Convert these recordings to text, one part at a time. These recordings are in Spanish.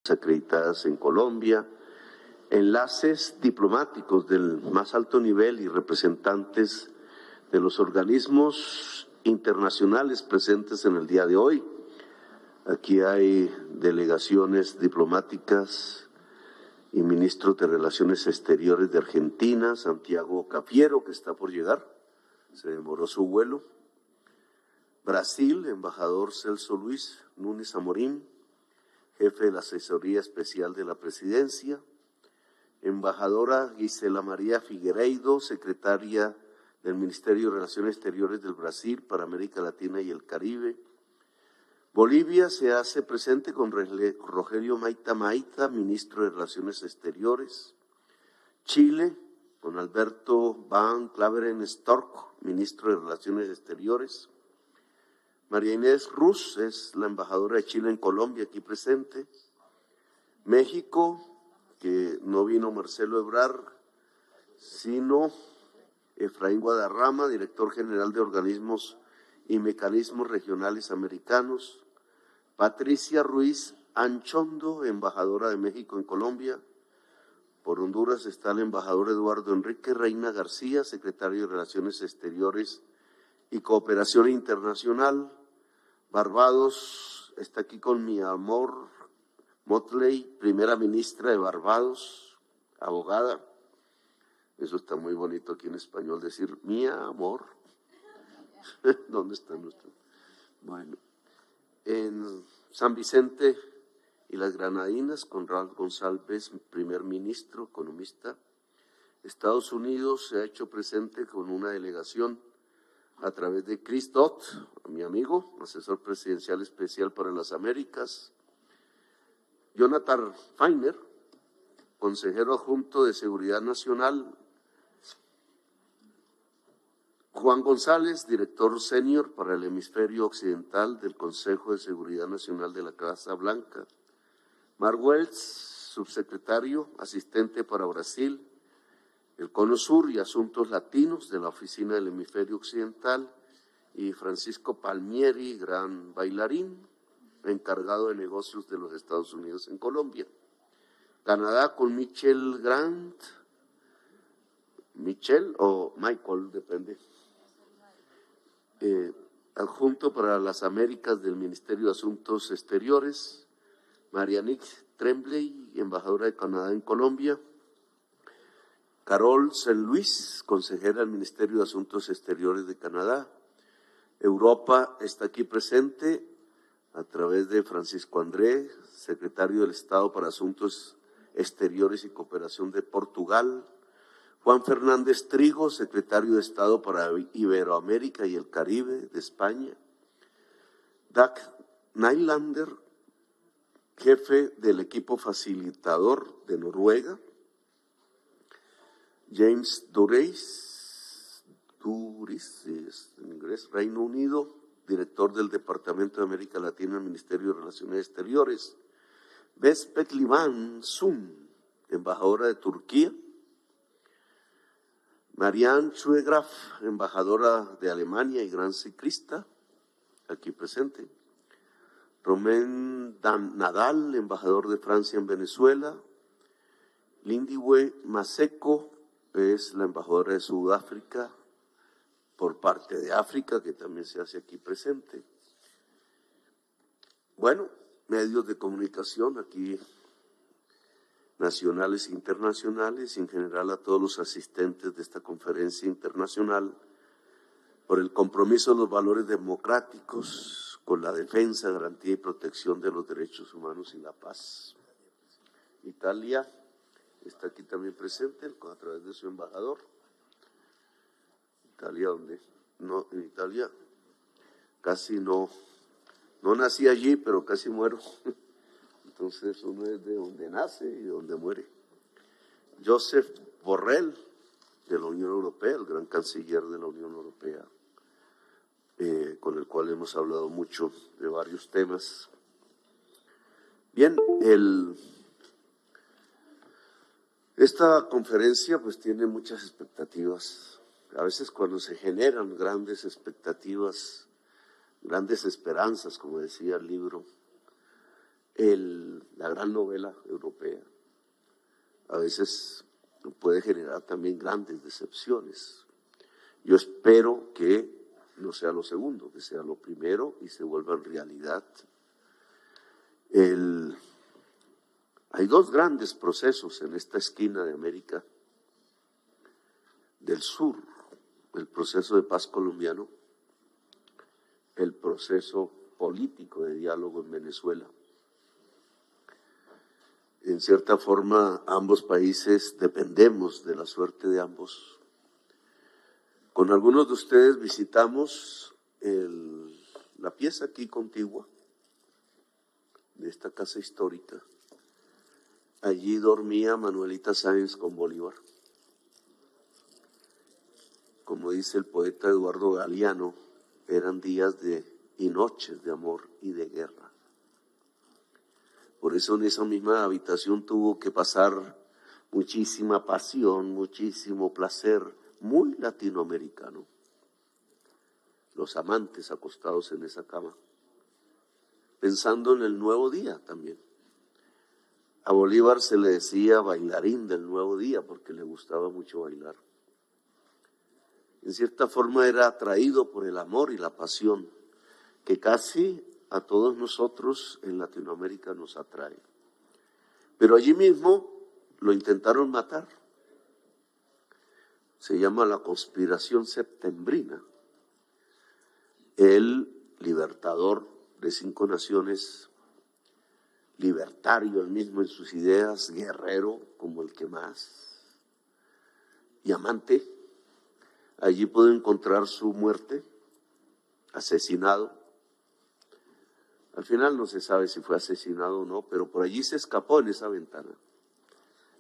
acreditadas en Colombia, enlaces diplomáticos del más alto nivel y representantes de los organismos internacionales presentes en el día de hoy. Aquí hay delegaciones diplomáticas y ministros de Relaciones Exteriores de Argentina, Santiago Cafiero, que está por llegar, se demoró su vuelo. Brasil, embajador Celso Luis Núñez Amorim, jefe de la Asesoría Especial de la Presidencia. Embajadora Gisela María Figueiredo, secretaria del Ministerio de Relaciones Exteriores del Brasil para América Latina y el Caribe. Bolivia se hace presente con Rogelio Maita Maita, ministro de Relaciones Exteriores. Chile, con Alberto Van Claveren Storck, ministro de Relaciones Exteriores. María Inés Ruz es la embajadora de Chile en Colombia, aquí presente. México, que no vino Marcelo Ebrard, sino Efraín Guadarrama, director general de Organismos y Mecanismos Regionales Americanos. Patricia Ruiz Anchondo, embajadora de México en Colombia. Por Honduras está el embajador Eduardo Enrique Reina García, secretario de Relaciones Exteriores y Cooperación Internacional. Barbados está aquí con mi amor Motley, primera ministra de Barbados, abogada. Eso está muy bonito aquí en español, decir mi amor. ¿Dónde están ustedes? Bueno, en San Vicente y las Granadinas, con Ralph González, primer ministro, economista. Estados Unidos se ha hecho presente con una delegación a través de Chris Dodd, mi amigo, asesor presidencial especial para las Américas. Jonathan Feiner, consejero adjunto de Seguridad Nacional. Juan González, director senior para el hemisferio occidental del Consejo de Seguridad Nacional de la Casa Blanca. Mark Wells, subsecretario, asistente para Brasil, el Cono Sur y Asuntos Latinos de la Oficina del Hemisferio Occidental, y Francisco Palmieri, gran bailarín, encargado de negocios de los Estados Unidos en Colombia. Canadá con Michel Grant, Michel o Michael, depende. Adjunto para las Américas del Ministerio de Asuntos Exteriores, Marianique Tremblay, embajadora de Canadá en Colombia. Carol Saint Louis, consejera del Ministerio de Asuntos Exteriores de Canadá. Europa está aquí presente a través de Francisco André, secretario del Estado para Asuntos Exteriores y Cooperación de Portugal. Juan Fernández Trigo, secretario de Estado para Iberoamérica y el Caribe de España. Dag Nylander, jefe del equipo facilitador de Noruega. James Duris, en inglés, Reino Unido, director del Departamento de América Latina del Ministerio de Relaciones Exteriores. Bespet Livan Sun, embajadora de Turquía. Marianne Schuegraf, embajadora de Alemania y gran ciclista, aquí presente. Romain Nadal, embajador de Francia en Venezuela. Lindiwe Maseko es la embajadora de Sudáfrica por parte de África, que también se hace aquí presente. Bueno, medios de comunicación aquí, nacionales e internacionales, y en general a todos los asistentes de esta conferencia internacional, por el compromiso de los valores democráticos con la defensa, garantía y protección de los derechos humanos y la paz. Italia está aquí también presente a través de su embajador. Italia, donde no, en Italia casi no nací allí, pero casi muero. Entonces uno es de donde nace y de donde muere. Joseph Borrell, de la Unión Europea, el gran canciller de la Unión Europea, con el cual hemos hablado mucho de varios temas. Bien, esta conferencia pues tiene muchas expectativas. A veces cuando se generan grandes expectativas, grandes esperanzas, como decía el libro, la gran novela europea, a veces puede generar también grandes decepciones. Yo espero que no sea lo segundo, que sea lo primero y se vuelva en realidad. Hay dos grandes procesos en esta esquina de América del Sur: el proceso de paz colombiano, el proceso político de diálogo en Venezuela. En cierta forma, ambos países dependemos de la suerte de ambos. Con algunos de ustedes visitamos la pieza aquí contigua de esta casa histórica. Allí dormía Manuelita Sáenz con Bolívar. Como dice el poeta Eduardo Galeano, eran días y noches de amor y de guerra. Por eso en esa misma habitación tuvo que pasar muchísima pasión, muchísimo placer, muy latinoamericano. Los amantes acostados en esa cama, pensando en el nuevo día también. A Bolívar se le decía bailarín del nuevo día porque le gustaba mucho bailar. En cierta forma era atraído por el amor y la pasión que casi a todos nosotros en Latinoamérica nos atrae. Pero allí mismo lo intentaron matar. Se llama la conspiración septembrina. El libertador de 5 naciones, libertario él mismo en sus ideas, guerrero como el que más, y amante, allí pudo encontrar su muerte, asesinado. Al final no se sabe si fue asesinado o no, pero por allí se escapó en esa ventana.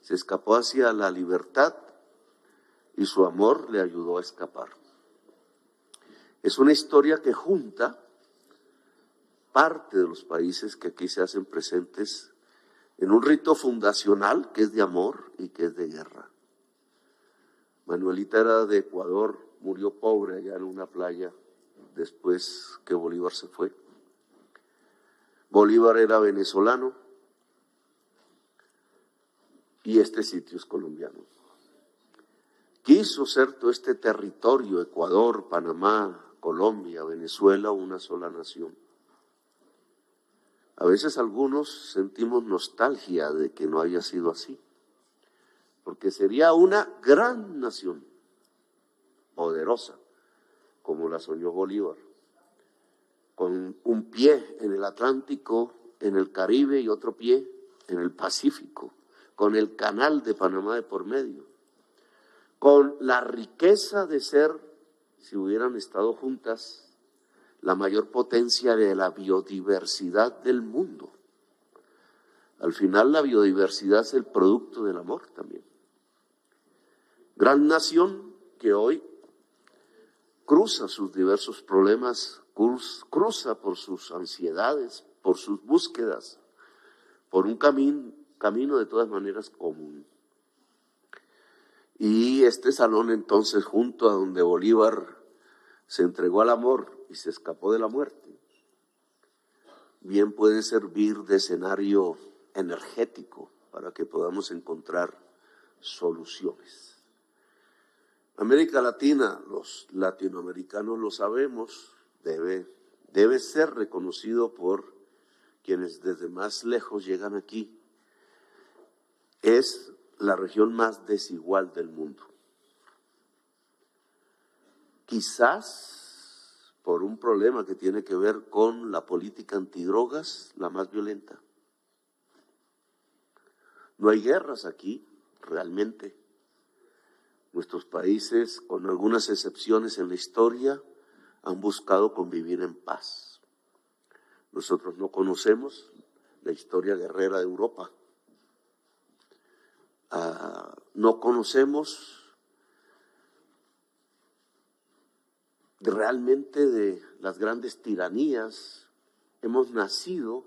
Se escapó hacia la libertad y su amor le ayudó a escapar. Es una historia que junta parte de los países que aquí se hacen presentes en un rito fundacional que es de amor y que es de guerra. Manuelita era de Ecuador, murió pobre allá en una playa después que Bolívar se fue. Bolívar era venezolano y este sitio es colombiano. Quiso ser todo este territorio, Ecuador, Panamá, Colombia, Venezuela, una sola nación. A veces algunos sentimos nostalgia de que no haya sido así, porque sería una gran nación, poderosa, como la soñó Bolívar, con un pie en el Atlántico, en el Caribe y otro pie en el Pacífico, con el canal de Panamá de por medio, con la riqueza de ser, si hubieran estado juntas, la mayor potencia de la biodiversidad del mundo. Al final la biodiversidad es el producto del amor también. Gran nación que hoy cruza sus diversos problemas, cruza por sus ansiedades, por sus búsquedas, por un camino de todas maneras común. Y este salón entonces, junto a donde Bolívar se entregó al amor y se escapó de la muerte, bien puede servir de escenario energético para que podamos encontrar soluciones. América Latina, los latinoamericanos lo sabemos, debe ser reconocido por quienes desde más lejos llegan aquí. Es la región más desigual del mundo. Quizás por un problema que tiene que ver con la política antidrogas, la más violenta. No hay guerras aquí, realmente. Nuestros países, con algunas excepciones en la historia, han buscado convivir en paz. Nosotros no conocemos la historia guerrera de Europa. No conocemos realmente de las grandes tiranías. Hemos nacido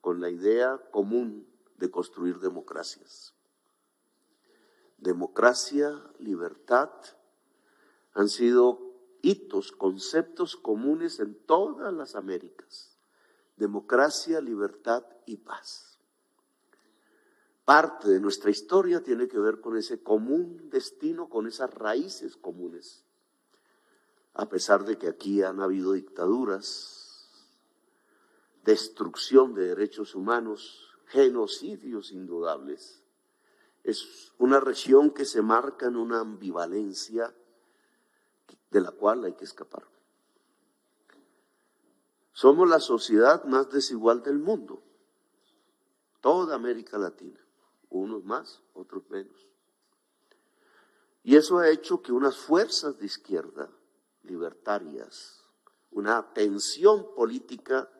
con la idea común de construir democracias. Democracia, libertad, han sido hitos, conceptos comunes en todas las Américas. Democracia, libertad y paz. parte de nuestra historia tiene que ver con ese común destino, con esas raíces comunes. A pesar de que aquí han habido dictaduras, destrucción de derechos humanos, genocidios indudables, es una región que se marca en una ambivalencia de la cual hay que escapar. Somos la sociedad más desigual del mundo, toda América Latina, unos más, otros menos. Y eso ha hecho que unas fuerzas de izquierda libertarias, una tensión política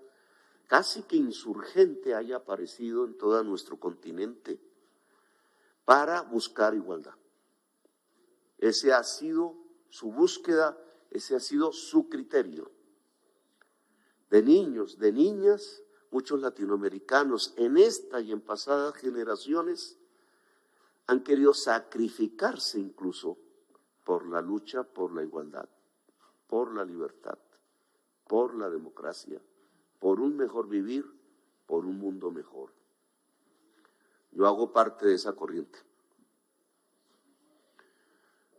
casi que insurgente haya aparecido en todo nuestro continente para buscar igualdad. Ese ha sido su búsqueda, ese ha sido su criterio. De niños, de niñas, muchos latinoamericanos en esta y en pasadas generaciones han querido sacrificarse incluso por la lucha por la igualdad, por la libertad, por la democracia, por un mejor vivir, por un mundo mejor. Yo hago parte de esa corriente.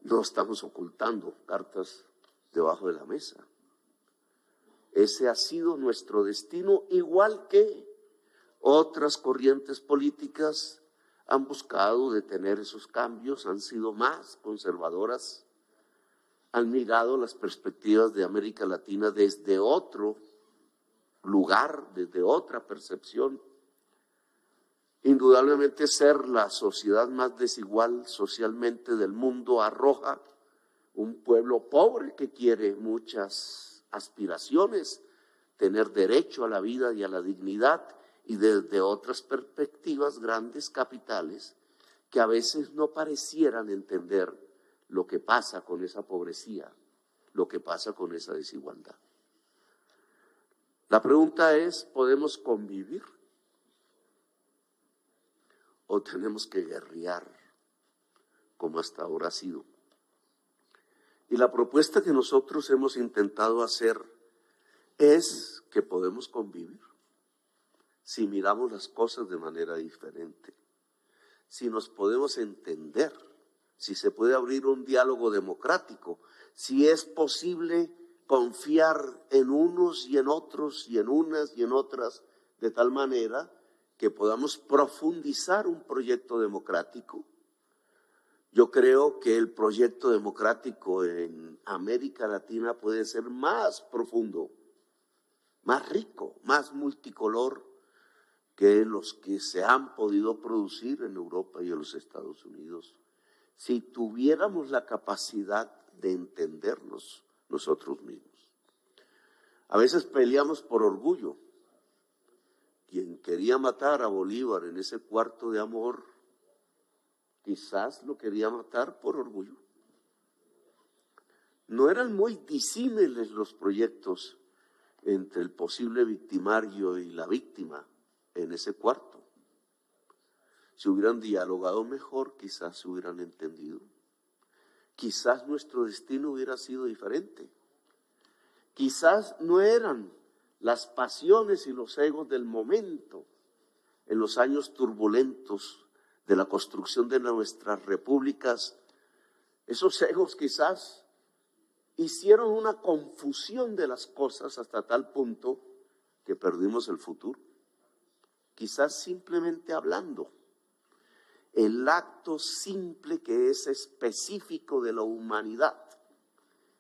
No estamos ocultando cartas debajo de la mesa. Ese ha sido nuestro destino, igual que otras corrientes políticas han buscado detener esos cambios, han sido más conservadoras, han mirado las perspectivas de América Latina desde otro lugar, desde otra percepción. Indudablemente ser la sociedad más desigual socialmente del mundo arroja un pueblo pobre que quiere muchas aspiraciones, tener derecho a la vida y a la dignidad, y desde otras perspectivas grandes capitales que a veces no parecieran entender lo que pasa con esa pobrecía, lo que pasa con esa desigualdad. La pregunta es, ¿podemos convivir? ¿O tenemos que guerrear como hasta ahora ha sido? Y la propuesta que nosotros hemos intentado hacer es que podemos convivir si miramos las cosas de manera diferente, si nos podemos entender, si se puede abrir un diálogo democrático, si es posible confiar en unos y en otros y en unas y en otras de tal manera que podamos profundizar un proyecto democrático. Yo creo que el proyecto democrático en América Latina puede ser más profundo, más rico, más multicolor que los que se han podido producir en Europa y en los Estados Unidos, si tuviéramos la capacidad de entendernos nosotros mismos. A veces peleamos por orgullo. Quien quería matar a Bolívar en ese cuarto de amor, quizás lo quería matar por orgullo. No eran muy disímiles los proyectos entre el posible victimario y la víctima en ese cuarto. Si hubieran dialogado mejor, quizás se hubieran entendido. Quizás nuestro destino hubiera sido diferente. Quizás no eran las pasiones y los egos del momento en los años turbulentos de la construcción de nuestras repúblicas. Esos egos quizás hicieron una confusión de las cosas hasta tal punto que perdimos el futuro. Quizás simplemente hablando, el acto simple que es específico de la humanidad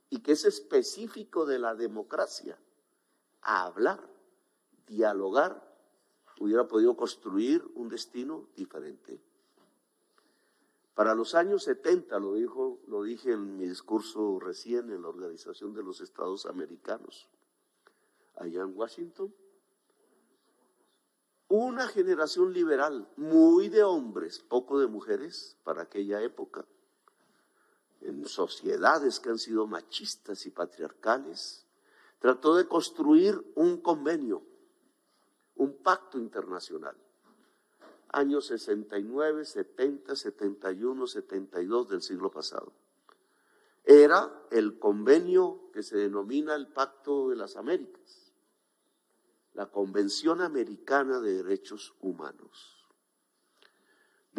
y que es específico de la democracia, a hablar, dialogar, hubiera podido construir un destino diferente. Para los años 70, lo dije en mi discurso recién en la Organización de los Estados Americanos, allá en Washington, una generación liberal, muy de hombres, poco de mujeres para aquella época, en sociedades que han sido machistas y patriarcales, trató de construir un convenio, un pacto internacional. Años 69, 70, 71, 72 del siglo pasado. Era el convenio que se denomina el Pacto de las Américas, la Convención Americana de Derechos Humanos.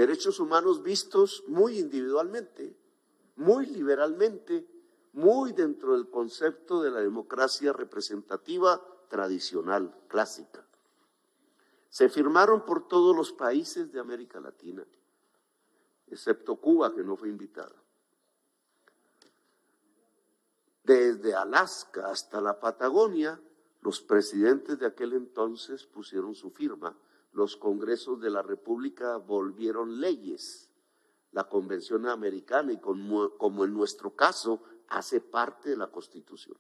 Derechos humanos vistos muy individualmente, muy liberalmente, muy dentro del concepto de la democracia representativa tradicional, clásica. Se firmaron por todos los países de América Latina, excepto Cuba, que no fue invitada. Desde Alaska hasta la Patagonia, los presidentes de aquel entonces pusieron su firma. Los congresos de la República volvieron leyes. La Convención Americana, y como en nuestro caso, hace parte de la Constitución.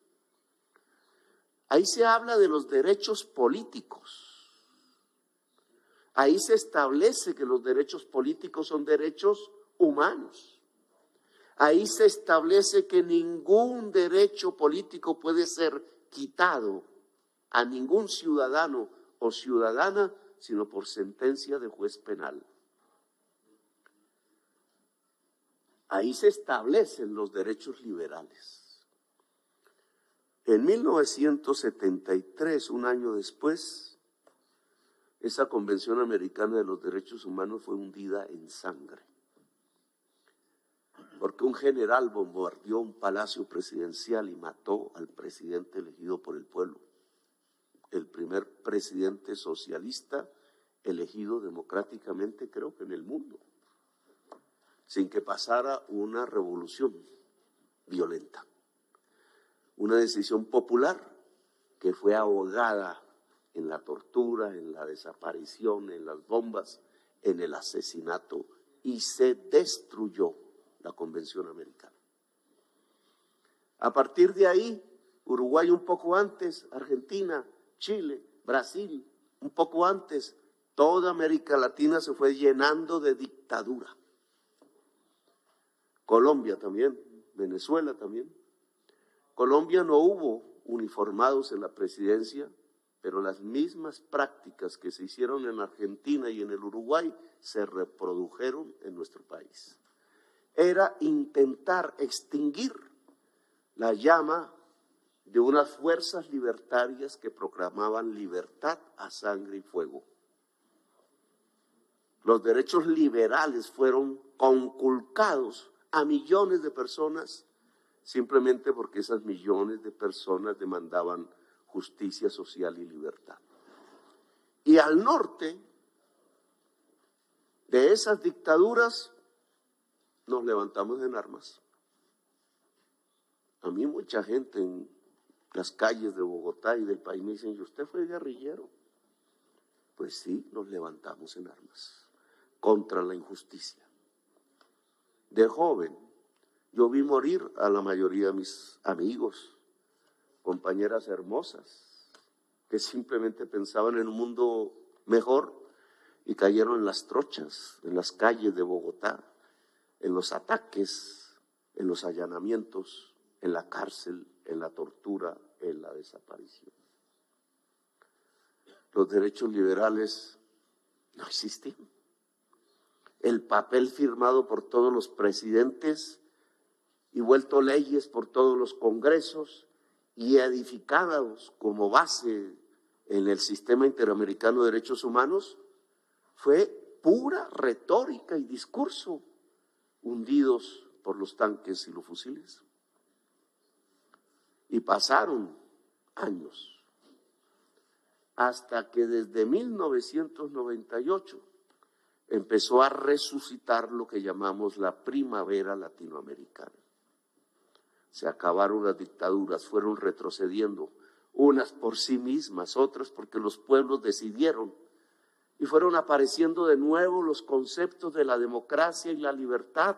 Ahí se habla de los derechos políticos. Ahí se establece que los derechos políticos son derechos humanos. Ahí se establece que ningún derecho político puede ser quitado a ningún ciudadano o ciudadana, sino por sentencia de juez penal. Ahí se establecen los derechos liberales. En 1973, un año después, esa Convención Americana de los Derechos Humanos fue hundida en sangre, porque un general bombardeó un palacio presidencial y mató al presidente elegido por el pueblo, el primer presidente socialista elegido democráticamente, creo que en el mundo, sin que pasara una revolución violenta. Una decisión popular que fue ahogada en la tortura, en la desaparición, en las bombas, en el asesinato, y se destruyó la Convención Americana. A partir de ahí, Uruguay un poco antes, Argentina, Chile, Brasil, un poco antes, toda América Latina se fue llenando de dictadura. Colombia también, Venezuela también. Colombia no hubo uniformados en la presidencia, pero las mismas prácticas que se hicieron en Argentina y en el Uruguay se reprodujeron en nuestro país. Era intentar extinguir la llama de unas fuerzas libertarias que proclamaban libertad a sangre y fuego. Los derechos liberales fueron conculcados a millones de personas simplemente porque esas millones de personas demandaban justicia social y libertad. Y al norte de esas dictaduras nos levantamos en armas. A mí mucha gente en las calles de Bogotá y del país me dicen, ¿y usted fue guerrillero? Pues sí, nos levantamos en armas contra la injusticia. De joven, yo vi morir a la mayoría de mis amigos, compañeras hermosas, que simplemente pensaban en un mundo mejor y cayeron en las trochas, en las calles de Bogotá, en los ataques, en los allanamientos, en la cárcel, en la tortura, en la desaparición. Los derechos liberales no existían. El papel firmado por todos los presidentes y vuelto leyes por todos los congresos y edificados como base en el sistema interamericano de derechos humanos, fue pura retórica y discurso, hundidos por los tanques y los fusiles. Y pasaron años, hasta que desde 1998 empezó a resucitar lo que llamamos la primavera latinoamericana. Se acabaron las dictaduras, fueron retrocediendo, unas por sí mismas, otras porque los pueblos decidieron, y fueron apareciendo de nuevo los conceptos de la democracia y la libertad,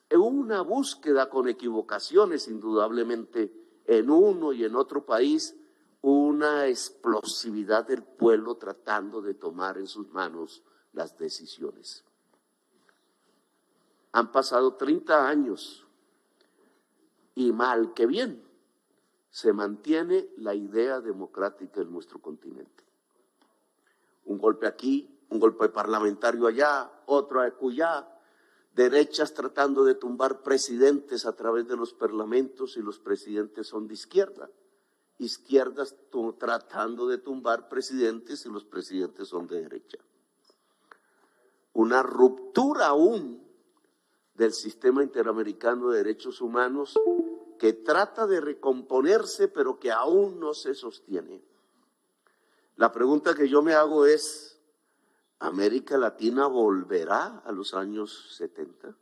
en una búsqueda con equivocaciones, indudablemente, en uno y en otro país, una explosividad del pueblo tratando de tomar en sus manos las decisiones. Han pasado 30 años y mal que bien se mantiene la idea democrática en nuestro continente. Un golpe aquí, un golpe parlamentario allá, otro acullá, derechas tratando de tumbar presidentes a través de los parlamentos y los presidentes son de izquierda. Izquierdas tratando de tumbar presidentes y los presidentes son de derecha. una ruptura aún del sistema interamericano de derechos humanos que trata de recomponerse, pero que aún no se sostiene. La pregunta que yo me hago es, ¿América Latina volverá a los años 70?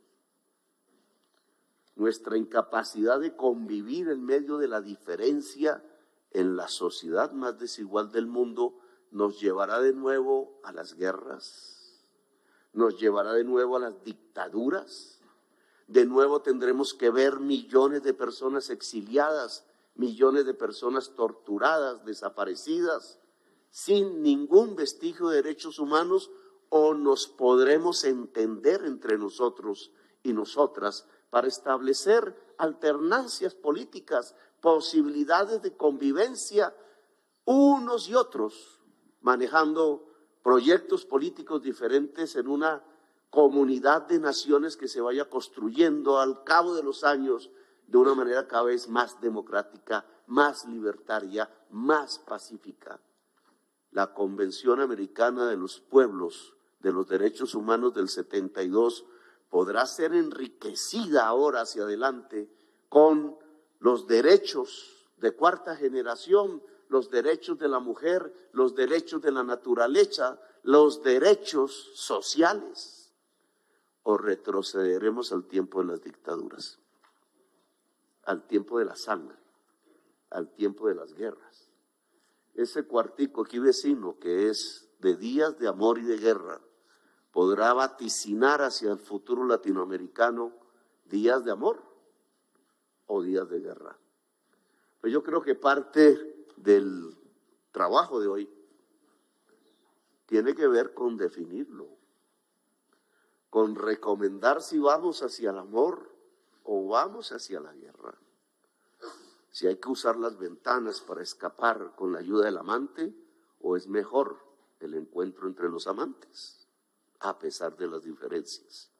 Nuestra incapacidad de convivir en medio de la diferencia en la sociedad más desigual del mundo nos llevará de nuevo a las guerras, nos llevará de nuevo a las dictaduras. De nuevo tendremos que ver millones de personas exiliadas, millones de personas torturadas, desaparecidas, sin ningún vestigio de derechos humanos, o nos podremos entender entre nosotros y nosotras para establecer alternancias políticas, posibilidades de convivencia unos y otros, manejando proyectos políticos diferentes en una comunidad de naciones que se vaya construyendo al cabo de los años de una manera cada vez más democrática, más libertaria, más pacífica. La Convención Americana de los Pueblos de los Derechos Humanos del 72 podrá ser enriquecida ahora hacia adelante con los derechos de cuarta generación, los derechos de la mujer, los derechos de la naturaleza, los derechos sociales, o retrocederemos al tiempo de las dictaduras, al tiempo de la sangre, al tiempo de las guerras. Ese cuartico aquí vecino, que es de días de amor y de guerra, podrá vaticinar hacia el futuro latinoamericano días de amor o días de guerra. Pues yo creo que parte del trabajo de hoy tiene que ver con definirlo, con recomendar si vamos hacia el amor o vamos hacia la guerra. Si hay que usar las ventanas para escapar con la ayuda del amante, o es mejor el encuentro entre los amantes, a pesar de las diferencias.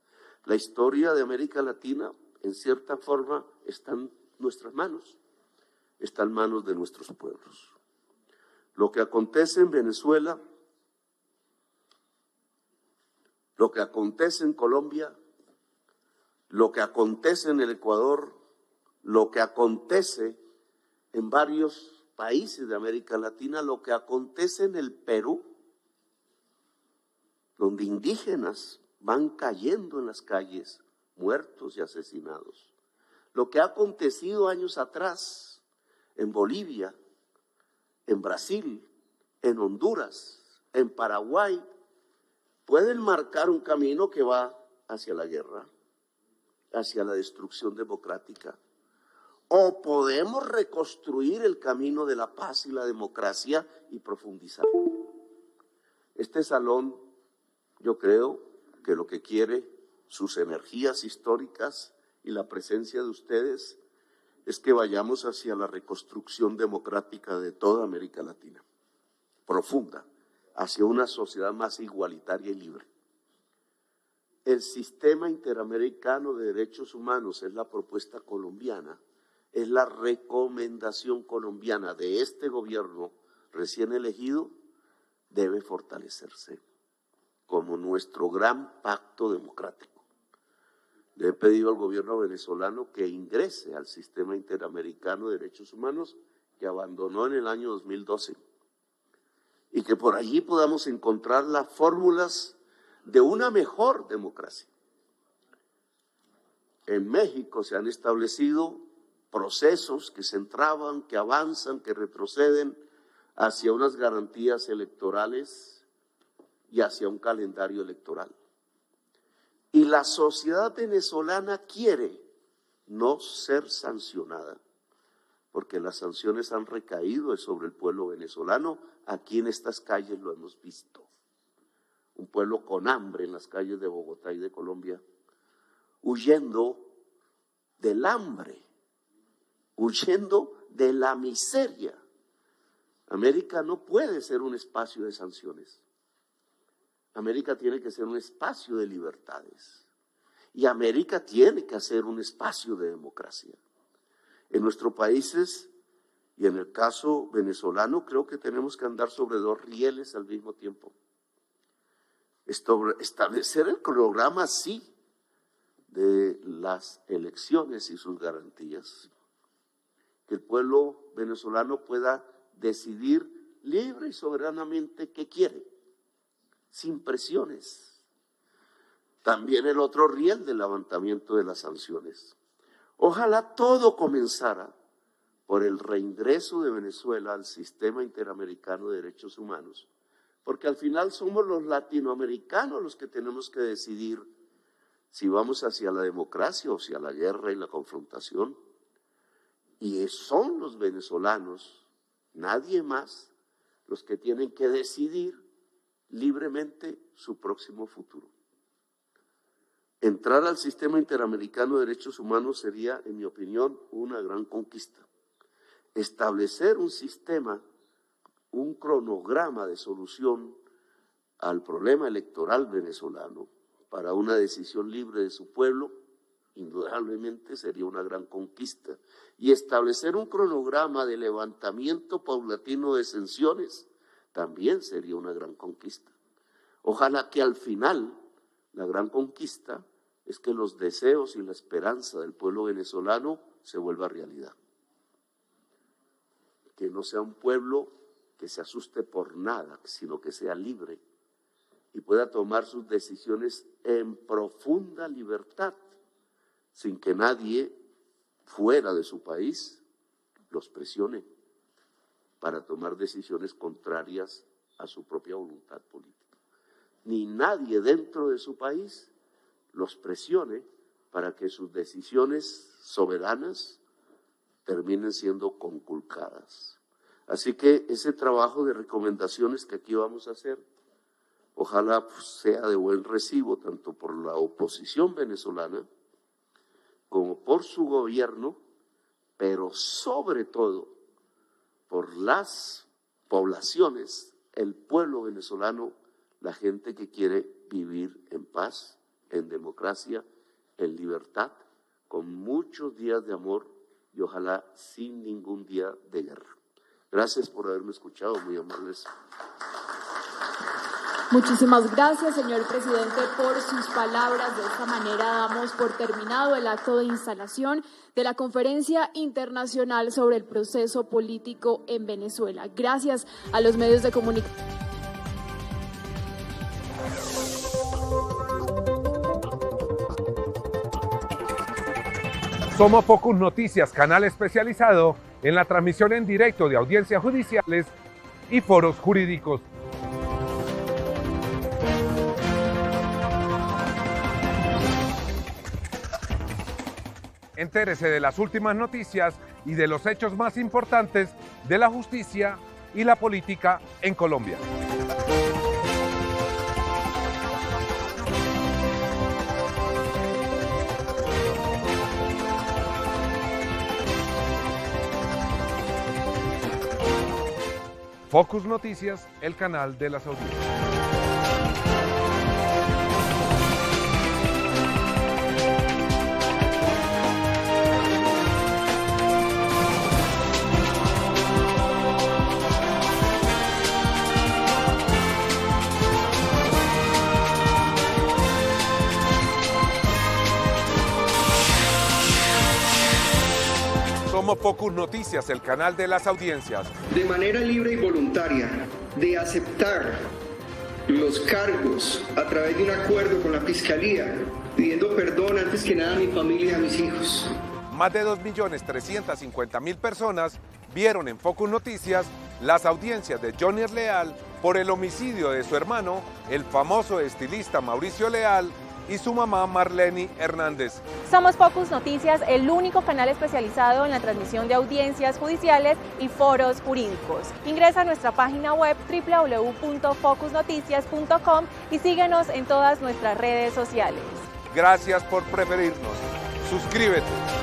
La historia de América Latina, en cierta forma, está en nuestras manos, está en manos de nuestros pueblos. Lo que acontece en Venezuela, lo que acontece en Colombia, lo que acontece en el Ecuador, lo que acontece en varios países de América Latina, lo que acontece en el Perú, donde indígenas van cayendo en las calles, muertos y asesinados. Lo que ha acontecido años atrás en Bolivia, en Brasil, en Honduras, en Paraguay, pueden marcar un camino que va hacia la guerra, hacia la destrucción democrática. O podemos reconstruir el camino de la paz y la democracia y profundizar. Este salón, yo creo que lo que quiere, sus energías históricas y la presencia de ustedes, es que vayamos hacia la reconstrucción democrática de toda América Latina, profunda, hacia una sociedad más igualitaria y libre. El sistema interamericano de derechos humanos es la propuesta colombiana, es la recomendación colombiana de este gobierno recién elegido, debe fortalecerse como nuestro gran pacto democrático. Le he pedido al gobierno venezolano que ingrese al sistema interamericano de derechos humanos que abandonó en el año 2012 y que por allí podamos encontrar las fórmulas de una mejor democracia. En México se han establecido procesos que se entraban, que avanzan, que retroceden hacia unas garantías electorales y hacia un calendario electoral. Y la sociedad venezolana quiere no ser sancionada, porque las sanciones han recaído sobre el pueblo venezolano. Aquí en estas calles lo hemos visto. Un pueblo con hambre en las calles de Bogotá y de Colombia, huyendo del hambre, huyendo de la miseria. América no puede ser un espacio de sanciones. América tiene que ser un espacio de libertades. Y América tiene que ser un espacio de democracia. En nuestros países, y en el caso venezolano, creo que tenemos que andar sobre dos rieles al mismo tiempo. establecer el cronograma, sí, de las elecciones y sus garantías. Que el pueblo venezolano pueda decidir libre y soberanamente qué quiere, sin presiones. También el otro riel del levantamiento de las sanciones. Ojalá todo comenzara por el reingreso de Venezuela al sistema interamericano de derechos humanos, porque al final somos los latinoamericanos los que tenemos que decidir si vamos hacia la democracia o hacia la guerra y la confrontación. Y son los venezolanos, nadie más, los que tienen que decidir libremente su próximo futuro. Entrar al sistema interamericano de derechos humanos sería, en mi opinión, una gran conquista. Establecer un sistema, un cronograma de solución al problema electoral venezolano para una decisión libre de su pueblo, indudablemente sería una gran conquista. Y establecer un cronograma de levantamiento paulatino de sanciones también sería una gran conquista. Ojalá que al final la gran conquista es que los deseos y la esperanza del pueblo venezolano se vuelva realidad. Que no sea un pueblo que se asuste por nada, sino que sea libre y pueda tomar sus decisiones en profunda libertad, sin que nadie fuera de su país los presione para tomar decisiones contrarias a su propia voluntad política. Ni nadie dentro de su país los presione para que sus decisiones soberanas terminen siendo conculcadas. Así que ese trabajo de recomendaciones que aquí vamos a hacer, ojalá sea de buen recibo tanto por la oposición venezolana como por su gobierno, pero sobre todo por las poblaciones, el pueblo venezolano, la gente que quiere vivir en paz, en democracia, en libertad, con muchos días de amor y ojalá sin ningún día de guerra. Gracias por haberme escuchado, muy amables. Muchísimas gracias, señor presidente, por sus palabras. De esta manera damos por terminado el acto de instalación de la Conferencia Internacional sobre el Proceso Político en Venezuela. Gracias a los medios de comunicación. Somos Focus Noticias, canal especializado en la transmisión en directo de audiencias judiciales y foros jurídicos. Entérese de las últimas noticias y de los hechos más importantes de la justicia y la política en Colombia. Focus Noticias, el canal de las audiencias. Somos Focus Noticias, el canal de las audiencias. De manera libre y voluntaria, de aceptar los cargos a través de un acuerdo con la Fiscalía, pidiendo perdón antes que nada a mi familia y a mis hijos. Más de 2.350.000 personas vieron en Focus Noticias las audiencias de Johnny Leal por el homicidio de su hermano, el famoso estilista Mauricio Leal, y su mamá Marleny Hernández. Somos Focus Noticias, el único canal especializado en la transmisión de audiencias judiciales y foros jurídicos. Ingresa a nuestra página web www.focusnoticias.com y síguenos en todas nuestras redes sociales. Gracias por preferirnos. Suscríbete.